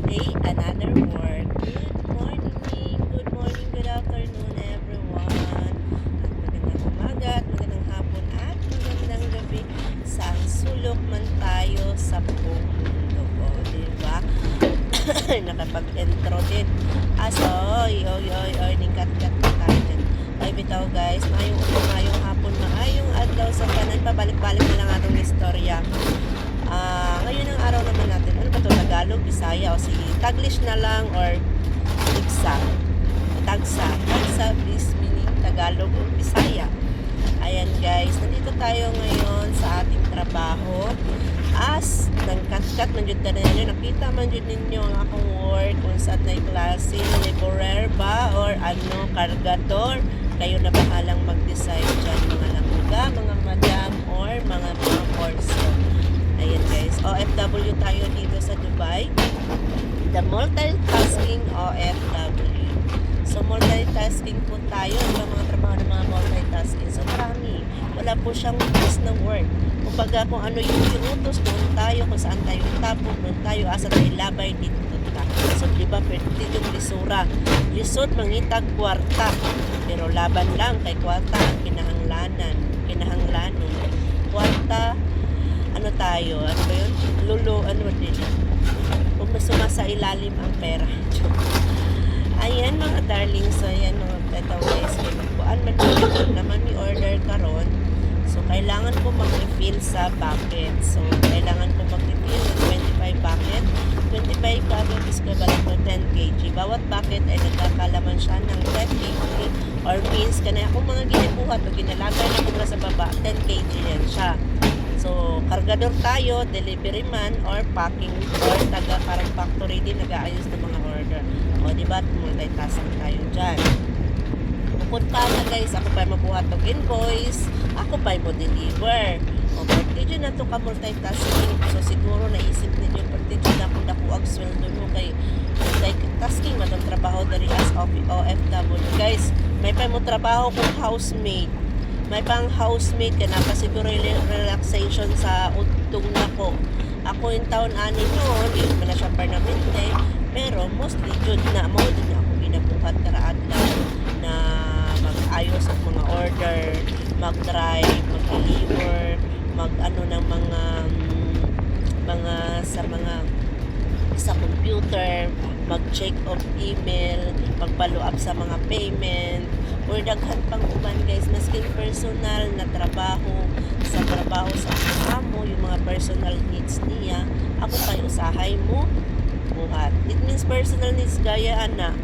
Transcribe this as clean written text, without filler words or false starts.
day, another work. Good morning, good afternoon everyone. At magandang umaga, at magandang hapon, at magandang gabi. Saan sulok man tayo sa buong mundo. O, diba? Nakapag-intro din. Oy, ningkat-kat na tayo din. Ay, bitaw guys, maayong hapon, maayong adlaw sa kanan. Pabalik-balik na lang atong istorya. Ngayon ang araw naman natin, ano ba ito? Tagalog, Bisaya, o sige, Taglish na lang, or Tagsa is meaning Tagalog o Bisaya. Ayan guys, nandito tayo ngayon sa ating trabaho. As nangkat-kat man jud tanan ninyo, nakita man jud ninyo ang akong work kung saan na klase, laborer ba or kargador. Kayo na bahalang mag-decide dyan, mga langga, mga madam, or mga person. Ayan guys, OFW tayo dito sa Dubai. The multitasking OFW. So multitasking po tayo sa mga trabaho ng mga multitasking. So marami. Wala po siyang list ng work. Kumbaga kung ano yung inutos, doon tayo, kung saan tayo tapo, doon tayo, asa tayo labay, dito ta. So diba, pwede yung lisura. Lisod, mangitag, kwarta. Pero laban lang kay kwarta ang kinahanglanon. Kwarta, ano tayo, ano ba yun? Ano din? Kung masumasa ilalim ang pera. Ayan mga darling, so ayan mga petaways. Kuan man naman may order karon. So kailangan ko mag-refill sa bucket. So kailangan ko mag-refill ng 25 bucket. 25 bucket is equivalent to 10 kg. Bawat bucket ay nagkakalaman siya ng 10 kg or means kanaya kung mga ginibuhat o ginalagay na kumula sa baba, 10 kg yan siya. So, kargador tayo, delivery man, or packing, or parang factory din, nag-aayos ng mga order. O, diba? Multitasking tayo dyan. Bukod pa na guys, ako pa mabuhat ng invoice, ako pa mo deliver. O, pwede dyan na ito ka-multitasking. So, siguro naisip ninyo, pwede dyan na kung nakuag sweldo mo kay multitasking, matang trabaho dari as OFW. Guys, may pa mo trabaho kung housemaid. May pang housemate ka na kasi siguro relaxation sa utong na ko. Ako yung taon ani noon, hindi man na siya permanente, pero mostly good na mo din ako ginabuhat karaan lang na mag-ayos ng mga order, mag-drive, mag-deliver, mag-ano ng sa computer, mag-check of email, mag-follow up sa mga payment, or daghan pang uban guys, maskin personal na trabaho sa amo, yung mga personal needs niya, ako pa yung usahay mo buhat. It means personal needs gaya ana